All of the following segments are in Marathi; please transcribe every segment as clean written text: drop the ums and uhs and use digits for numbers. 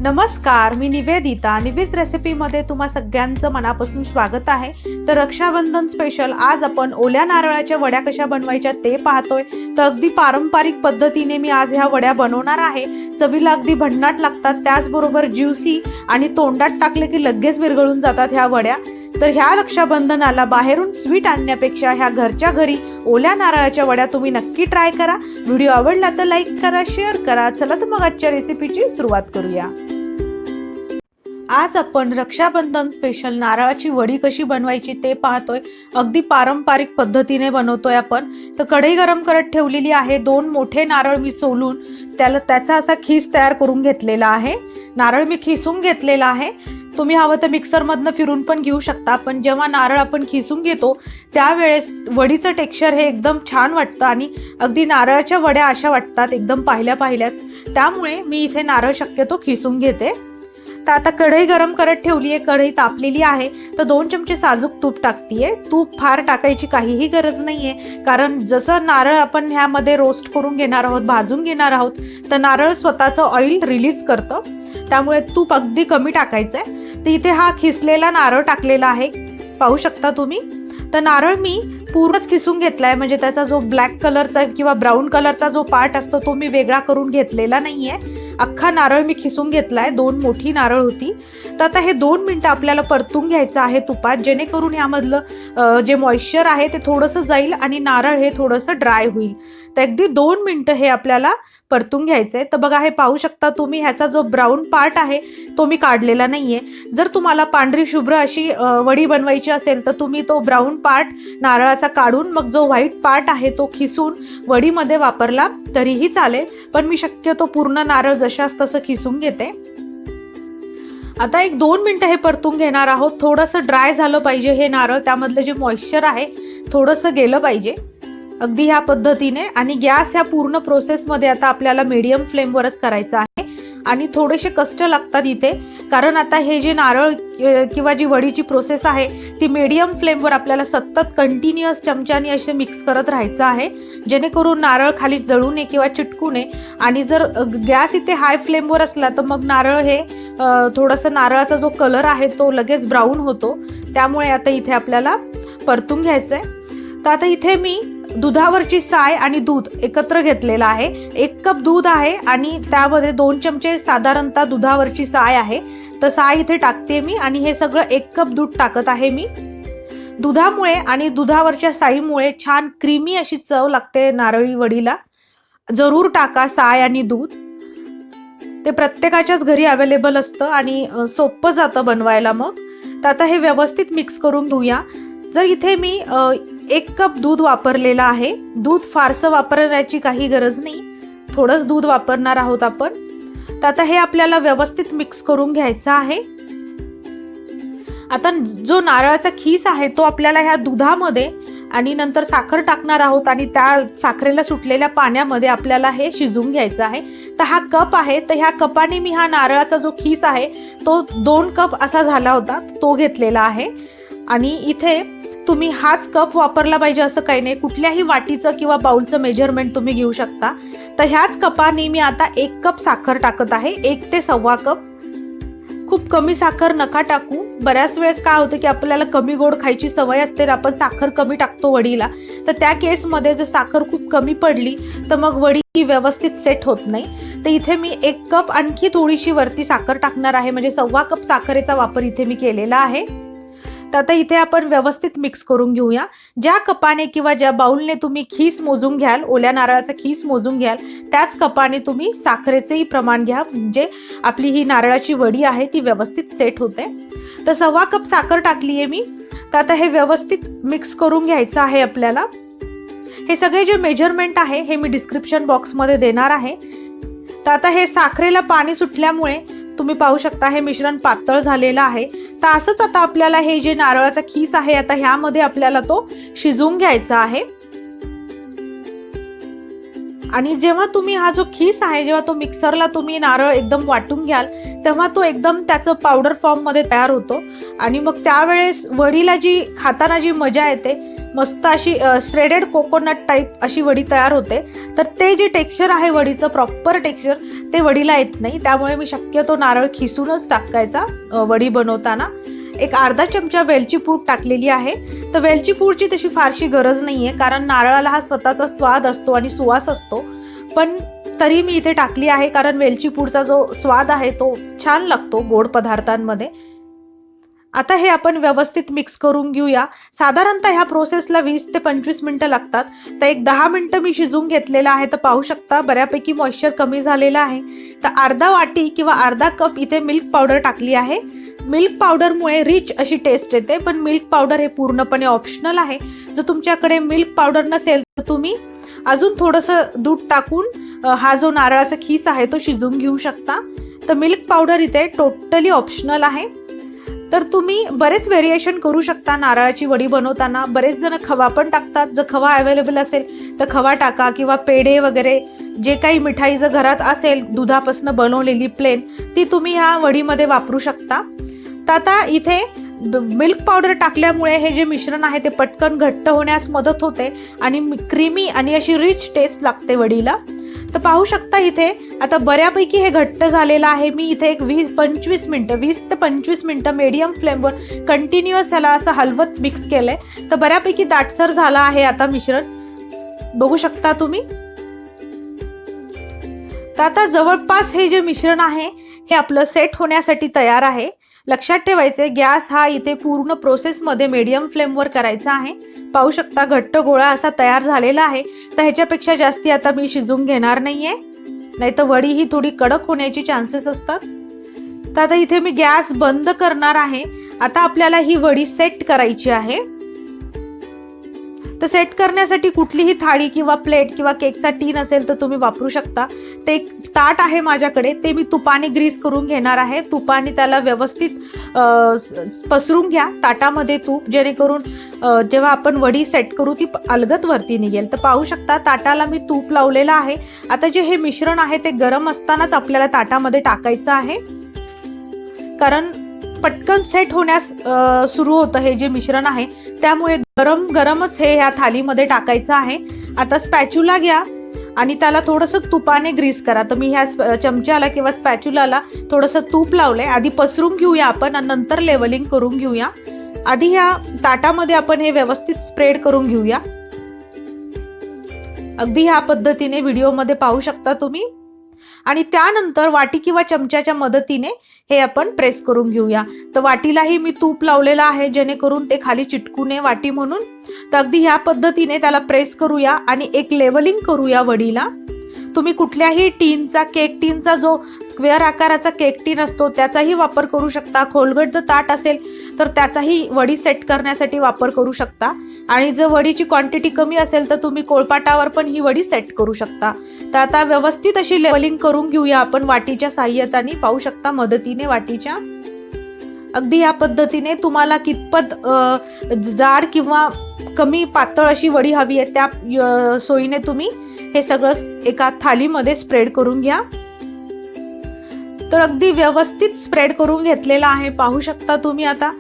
नमस्कार, मी निवेदिता. निवेस रेसिपीमध्ये तुम्हा सगळ्यांचं मनापासून स्वागत आहे. तर रक्षाबंधन स्पेशल आज आपण ओल्या नारळाच्या वड्या कशा बनवायच्या ते पाहतोय. तर अगदी पारंपरिक पद्धतीने मी आज ह्या वड्या बनवणार आहे. चवीला अगदी भन्नाट लागतात, त्याचबरोबर ज्युसी आणि तोंडात टाकले की लगेच विरघळून जातात ह्या वड्या. तर ह्या रक्षाबंधनाला बाहेरून स्वीट आणण्यापेक्षा ह्या घरच्या घरी ओल्या नारळाच्या वड्या तुम्ही नक्की ट्राय करा. व्हिडिओ आवडला तर लाईक करा, शेअर करा. चला तर मग आजच्या रेसिपीची सुरुवात करूया. आज आपण रक्षाबंधन स्पेशल नारळाची वडी कशी बनवायची ते पाहतोय. अगदी पारंपरिक पद्धतीने बनवतोय आपण. तर कढई गरम करत ठेवलेली आहे. 2 मोठे नारळ मी सोलून त्याचा असा खीस तयार करून घेतलेला आहे. नारळ मी खिसून घेतलेला आहे. तुम्ही हवं तर मिक्सरमधनं फिरून पण घेऊ शकता. पण जेव्हा नारळ आपण खिसून घेतो त्यावेळेस वडीचं टेक्स्चर हे एकदम छान वाटतं आणि अगदी नारळाच्या वड्या अशा वाटतात एकदम पाहिल्याच. त्यामुळे मी इथे नारळ शक्यतो खिसून घेते. तर आता कढई गरम करत ठेवली आहे. कढई तापलेली आहे. तर 2 चमचे साजूक तूप टाकतीये. तूप फार टाकायची काहीही गरज नाहीये, कारण जसं नारळ आपण ह्यामध्ये रोस्ट करून घेणार आहोत, भाजून घेणार आहोत, तर नारळ स्वतःचं ऑइल रिलीज करतं. त्यामुळे तूप अगदी कमी टाकायचं आहे. तर इथे हा खिसलेला नारळ टाकलेला आहे, पाहू शकता तुम्ही. तर नारळ मी पूर्णच खिसून घेतलाय, म्हणजे त्याचा जो ब्लॅक कलरचा किंवा ब्राऊन कलरचा जो पार्ट असतो तो मी वेगळा करून घेतलेला नाहीये. अख्खा नारळ मी खिसून घेतलाय. 2 मोठी नारळ होती. तर आता हे 2 मिनिटं आपल्याला परतून घ्यायचं आहे तुपात, जेणेकरून यामधलं जे मॉइश्चर आहे ते थोडंसं जाईल आणि नारळ हे थोडंसं ड्राय होईल. तर अगदी 2 मिनिटं हे आपल्याला परतून घ्यायचंय. तर बघा, हे पाहू शकता तुम्ही, ह्याचा जो ब्राऊन पार्ट आहे तो मी काढलेला नाहीये. जर तुम्हाला पांढरी शुभ्र अशी वडी बनवायची असेल तर तुम्ही तो ब्राऊन पार्ट नारळाचा काढून मग जो व्हाईट पार्ट आहे तो खिसून वडीमध्ये वापरला तरीही चालेल. पण मी शक्यतो पूर्ण नारळ जशास तसं खिसून घेते. आता 1-2 मिनिटं हे परतून घेणार आहोत. थोडंसं ड्राय झालं पाहिजे हे नारळ, त्यामधलं जे मॉइश्चर आहे थोडंसं गेलं पाहिजे अगदी ह्या पद्धतीने. आणि गॅस ह्या पूर्ण प्रोसेसमध्ये आता आपल्याला मीडियम फ्लेमवरच करायचं आहे. आणि थोडेसे कष्ट लागतात इथे, कारण आता हे जे नारळ किंवा जी वडीची प्रोसेस आहे ती मीडियम फ्लेमवर आपल्याला सतत कंटिन्युअस चमच्याने असे मिक्स करत राहायचं आहे, जेणेकरून नारळ खाली जळू नये किंवा चिटकू नये. आणि जर गॅस इथे हाय फ्लेमवर असला तर मग नारळ हे थोडंसं नारळाचा जो कलर आहे तो लगेच ब्राऊन होतो. त्यामुळे आता इथे आपल्याला परतून घ्यायचंय. तर आता इथे मी दुधावरची साय आणि दूध एकत्र घेतलेलं आहे. 1 कप दूध आहे आणि त्यामध्ये 2 चमचे साधारणतः दुधावरची साय आहे. तर साय इथे टाकते मी आणि हे सगळं 1 कप दूध टाकत आहे मी. दुधामुळे आणि दुधावरच्या साईमुळे छान क्रीमी अशी चव लागते नारळी वडीला. जरूर टाका साय आणि दूध. ते प्रत्येकाच्याच घरी अवेलेबल असतं आणि सोपं जातं बनवायला मग. तर आता हे व्यवस्थित मिक्स करून घेऊया. जर इथे मी 1 कप दूध वापरलेलं आहे. दूध फारसं वापरण्याची काही गरज नाही, थोडंच दूध वापरणार आहोत आपण. तर आता हे आपल्याला व्यवस्थित मिक्स करून घ्यायचं आहे. आता जो नारळाचा खीस आहे तो आपल्याला ह्या दुधामध्ये आणि नंतर साखर टाकणार आहोत आणि त्या साखरेला सुटलेल्या पाण्यामध्ये आपल्याला हे शिजवून घ्यायचं आहे. तर हा कप आहे, तर ह्या कपाने मी हा नारळाचा जो खीस आहे तो 2 कप असा झाला होता तो घेतलेला आहे. आणि इथे तुम्ही हाच कप वापरला पाहिजे असं काही नाही, कुठल्याही वाटीचं किंवा बाउलचं मेजरमेंट तुम्ही घेऊ शकता. तर ह्याच कपाने मी आता 1 कप साखर टाकत आहे. 1 ते 1.25 कप. खूप कमी साखर नका टाकू. बऱ्याच वेळेस काय होतं की आपल्याला कमी गोड खायची सवय असते, आपण साखर कमी टाकतो वडीला. तर त्या केसमध्ये जर साखर खूप कमी पडली तर मग वडी व्यवस्थित सेट होत नाही. तर इथे मी 1 कप आणखी थोडीशी वरती साखर टाकणार आहे, म्हणजे 1.25 कप साखरेचा वापर इथे मी केलेला आहे. तर आता इथे आपण व्यवस्थित मिक्स करून घेऊया. ज्या कपाने किंवा ज्या बाउलने तुम्ही खीस मोजून घ्याल, ओल्या नारळाचा खीस मोजून घ्याल, त्याच कपाने तुम्ही साखरेचेही प्रमाण घ्या, म्हणजे आपली ही नारळाची वडी आहे ती व्यवस्थित सेट होते. तर 1.25 कप साखर टाकली आहे मी. तर आता हे व्यवस्थित मिक्स करून घ्यायचं आहे आपल्याला. हे सगळे जे मेजरमेंट आहे हे मी डिस्क्रिप्शन बॉक्समध्ये देणार आहे. तर आता हे साखरेला पाणी सुटल्यामुळे तुम्ही पाहू शकता हे मिश्रण पातळ झालेलं आहे. तर असंच आता आपल्याला हे जे नारळाचा खीस आहे आता ह्यामध्ये आपल्याला तो शिजवून घ्यायचा आहे. आणि जेव्हा तुम्ही हा जो खीस आहे जेव्हा तो मिक्सरला तुम्ही नारळ एकदम वाटून घ्याल तेव्हा तो एकदम त्याचं पावडर फॉर्म मध्ये तयार होतो. आणि मग त्यावेळेस वडीला जी खाताना जी मजा येते मस्त अशी श्रेडेड कोकोनट टाईप अशी वडी तयार होते. तर ते जे टेक्स्चर आहे वडीचं, प्रॉपर टेक्स्चर ते वडीला येत नाही. त्यामुळे मी शक्यतो नारळ खिसूनच टाकायचा वडी बनवताना. एक अर्धा चमचा वेलची पूड टाकलेली आहे. तर वेलची पूडची तशी फारशी गरज नाही आहे, कारण नारळाला हा स्वतःचा स्वाद असतो आणि सुवास असतो. पण तरी मी इथे टाकली आहे, कारण वेलची पूडचा जो स्वाद आहे तो छान लागतो गोड पदार्थांमध्ये. आता हे आपण व्यवस्थित मिक्स करून घेऊया. साधारणतः ह्या प्रोसेसला 20 ते 25 मिनिटं लागतात. तर एक 10 मिनिटं मी शिजवून घेतलेलं आहे. तर पाहू शकता बऱ्यापैकी मॉइश्चर कमी झालेलं आहे. तर अर्धा वाटी किंवा अर्धा कप इथे मिल्क पावडर टाकली आहे. मिल्क पावडरमुळे रिच अशी टेस्ट येते, पण मिल्क पावडर हे पूर्णपणे ऑप्शनल आहे. जर तुमच्याकडे मिल्क पावडर नसेल तर तुम्ही अजून थोडंसं दूध टाकून हा जो नारळाचा खीस आहे तो शिजवून घेऊ शकता. तर मिल्क पावडर इथे टोटली ऑप्शनल आहे. तर तुम्ही बरेच व्हेरिएशन करू शकता नारळाची वडी बनवताना. बरेच जण खवा पण टाकतात. जर खवा अवेलेबल असेल तर खवा टाका, किंवा पेढे वगैरे जे काही मिठाई जर घरात असेल दुधापासून बनवलेली प्लेन, ती तुम्ही ह्या वडीमध्ये वापरू शकता. तर आता इथे मिल्क पावडर टाकल्यामुळे हे जे मिश्रण आहे ते पटकन घट्ट होण्यास मदत होते आणि क्रीमी आणि अशी रिच टेस्ट लागते वडीला. तर पाहू शकता इथे आता बऱ्यापैकी हे घट्ट झालेलं आहे. मी इथे एक 20 ते 25 मिनिटं मीडियम फ्लेमवर कंटिन्युअस ह्याला असं हलवत मिक्स केलंय. तर बऱ्यापैकी दाटसर झालं आहे आता मिश्रण, बघू शकता तुम्ही. तर आता जवळपास हे जे मिश्रण आहे हे आपलं सेट होण्यासाठी तयार आहे. लक्षात ठेवायचे गॅस हा इथे पूर्ण प्रोसेसमध्ये मीडियम फ्लेमवर करायचा आहे. पाहू शकता घट्ट गोळा असा तयार झालेला आहे. तर ह्याच्यापेक्षा जास्ती आता मी शिजवून घेणार नाहीये, नाही तर वडी ही थोडी कडक होण्याची चान्सेस असतात. तर आता इथे मी गॅस बंद करणार आहे. आता आपल्याला ही वडी सेट करायची आहे. तर सेट करण्यासाठी कुठलीही थाळी किंवा प्लेट किंवा केकचा टीन असेल तर तुम्ही वापरू शकता. ते एक ताट आहे माझ्याकडे, ते मी तुपाने ग्रीस करून घेणार आहे. तुपाने त्याला व्यवस्थित पसरून घ्या ताटामध्ये तूप, जेणेकरून जेव्हा आपण वडी सेट करू ती अलगद वरती निघेल. तर पाहू शकता ताटाला मी तूप लावलेलं आहे. आता जे हे मिश्रण आहे ते गरम असतानाच आपल्याला ताटामध्ये टाकायचं आहे, कारण पटकन सेट होण्यास सुरू होतं हे जे मिश्रण आहे. त्यामुळे गरम गरमच हे ह्या थालीमध्ये टाकायचं आहे. आता स्पॅच्युला घ्या आणि त्याला थोडंसं तुपाने ग्रीस करा. तर मी ह्या चमच्याला किंवा स्पॅच्युलाला थोडंसं तूप लावलंय. आधी पसरून घेऊया आपण आणि नंतर लेवलिंग करून घेऊया. आधी ह्या ताटामध्ये आपण हे व्यवस्थित स्प्रेड करून घेऊया. अगदी ह्या पद्धतीने व्हिडिओमध्ये पाहू शकता तुम्ही. आणि त्यानंतर वाटी किंवा चमच्याच्या मदतीने हे आपण प्रेस करून घेऊया. तर वाटीलाही मी तूप लावलेलं आहे, जेणेकरून ते खाली चिटकू नये वाटी म्हणून. तर अगदी ह्या पद्धतीने त्याला प्रेस करूया आणि एक लेवलिंग करूया वडीला. तुम्ही कुठल्याही टीनचा, केक टीनचा जो स्क्वेअर आकाराचा केक टीन असतो त्याचाही वापर करू शकता. खोलगट जर ताट असेल तर त्याचाही वडी सेट करण्यासाठी वापर करू शकता. आणि जर वडीची क्वांटिटी कमी असेल तर तुम्ही कोळपाटावर पण ही वडी सेट करू शकता. तर आता व्यवस्थित अशी लेवलिंग करून घेऊया आपण वाटीच्या साह्याने. पाहू शकता मदतीने वाटीच्या. अगदी या पद्धतीने तुम्हाला कितपत जाड किंवा कमी पातळ अशी वडी हवी आहे त्या सोयीने तुम्ही हे सगळं एका थालीमध्ये स्प्रेड करून घ्या. तर अगदी व्यवस्थित स्प्रेड करून घेतलेला आहे, पाहू शकता तुम्ही. आता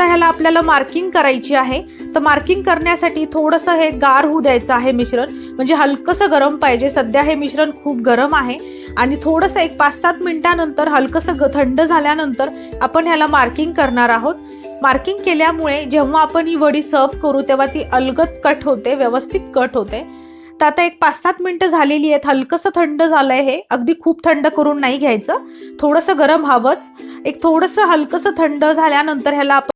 ह्याला आपल्याला मार्किंग करायची आहे. तर मार्किंग करण्यासाठी थोडंसं हे गार होऊ द्यायचं आहे मिश्रण, म्हणजे हलकंसं गरम पाहिजे. सध्या हे मिश्रण खूप गरम आहे आणि थोडंसं एक 5-7 मिनिटानंतर हलकंसं थंड झाल्यानंतर आपण ह्याला मार्किंग करणार आहोत. मार्किंग केल्यामुळे जेव्हा आपण ही वडी सर्व करू तेव्हा ती अलगद कट होते, व्यवस्थित कट होते. तर आता एक 5-7 मिनिटं झालेली आहेत. हलकंसं थंड झालंय हे, अगदी खूप थंड करून नाही घ्यायचं, थोडंसं गरम हवंच. एक थोडंसं हलकंसं थंड झाल्यानंतर ह्याला आपण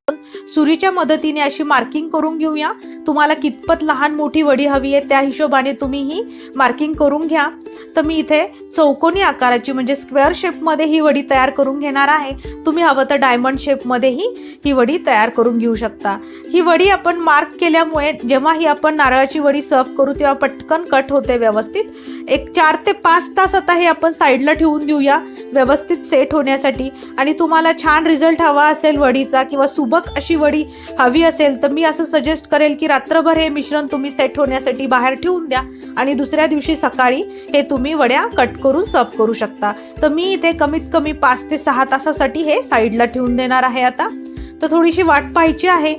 सुरीच्या मदतीने अशी मार्किंग करून घेऊया. तुम्हाला कितपत लहान मोठी वडी हवी आहे त्या हिशोबाने तुम्ही ही मार्किंग करून घ्या. तर मी इथे चौकोनी आकाराची म्हणजे स्क्वेअर शेपमध्ये ही वडी तयार करून घेणार आहे. तुम्ही हवं तर डायमंड शेपमध्येही ही वडी तयार करून घेऊ शकता. ही वडी आपण मार्क केल्यामुळे जेव्हा ही आपण नारळाची वडी सर्व करू तेव्हा पटकन कट होते व्यवस्थित. एक 4 ते 5 तास आता हे आपण साईडला ठेवून देऊया व्यवस्थित सेट होण्यासाठी. आणि तुम्हाला छान रिझल्ट हवा असेल वडीचा किंवा सुबक अशी वडी हवी असेल तर मी असं सजेस्ट करेल की रात्रभर हे मिश्रण तुम्ही सेट होण्यासाठी बाहेर ठेवून द्या आणि दुसऱ्या दिवशी सकाळी हे तुम्ही वड्या कट करून सर्व करू शकता. तर मी इथे कमीत कमी 5 ते 6 तासासाठी हे साईडला ठेवून देणार आहे. आता तर थोडीशी वाट पाहायची आहे.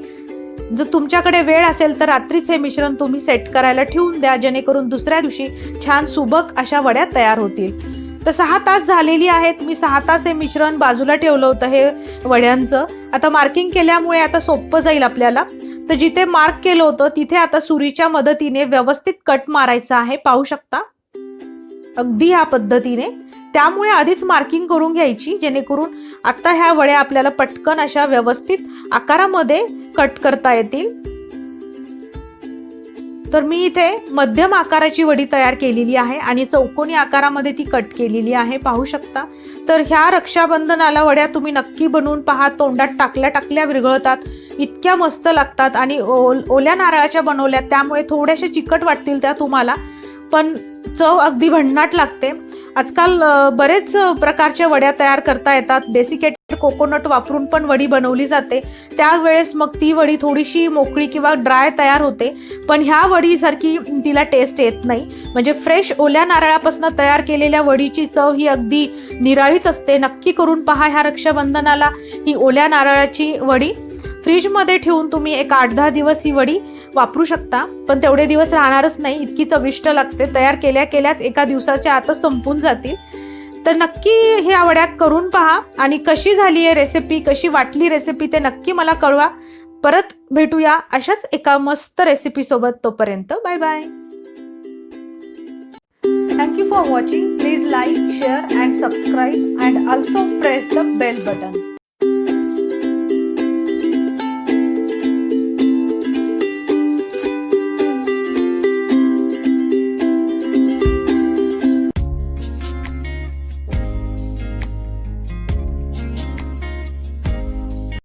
जर तुमच्याकडे वेळ असेल तर रात्रीच हे मिश्रण तुम्ही सेट करायला ठेवून द्या, जेणेकरून दुसऱ्या दिवशी छान सुबक अशा वड्या तयार होतील. तर 6 तास झालेली आहेत. मी 6 तास हे मिश्रण बाजूला ठेवलं होतं हे वड्यांचं. आता मार्किंग केल्यामुळे आता सोपं जाईल आपल्याला. तर जिथे मार्क केलं होतं तिथे आता सुरीच्या मदतीने व्यवस्थित कट मारायचा आहे. पाहू शकता अगदी ह्या पद्धतीने. त्यामुळे आधीच मार्किंग करून घ्यायची, जेणेकरून आता ह्या वड्या आपल्याला पटकन अशा व्यवस्थित आकारामध्ये कट करता येतील. तर मी इथे मध्यम आकाराची वडी तयार केलेली आहे आणि चौकोनी आकारामध्ये ती कट केलेली आहे. पाहू शकता. तर ह्या रक्षाबंधनाला वड्या तुम्ही नक्की बनवून पहा. तोंडात टाकल्या विरघळतात, इतक्या मस्त लागतात. आणि ओल्या नारळाच्या बनवल्या त्यामुळे थोड्याशा चिकट वाटतील त्या तुम्हाला, पण चव अगदी भन्नाट लागते. आजकाल बरेच प्रकारच्या वड्या तयार करता येतात. डेसिकेटेड कोकोनट वापरून पण वडी बनवली जाते. त्यावेळेस मग ती वडी थोडीशी मोकळी किंवा ड्राय तयार होते, पण ह्या वडीसारखी तिला टेस्ट येत नाही. म्हणजे फ्रेश ओल्या नारळापासून तयार केलेल्या वडीची चव ही अगदी निराळीच असते. नक्की करून पहा ह्या रक्षाबंधनाला ही ओल्या नारळाची वडी. फ्रीजमध्ये ठेवून तुम्ही एक 8-10 दिवस ही वडी वापरू शकता, पण तेवढे दिवस राहणारच नाही, इतकी चविष्ट लागते. तयार केल्याच एका दिवसाच्या आतच संपून जातील. तर नक्की ह्या वड्या करून पहा आणि कशी झाली आहे रेसिपी, कशी वाटली रेसिपी ते नक्की मला कळवा. परत भेटूया अशाच एका मस्त रेसिपी सोबत. तोपर्यंत bye bye. Thank you for watching. Please like, share and subscribe and also press the bell button.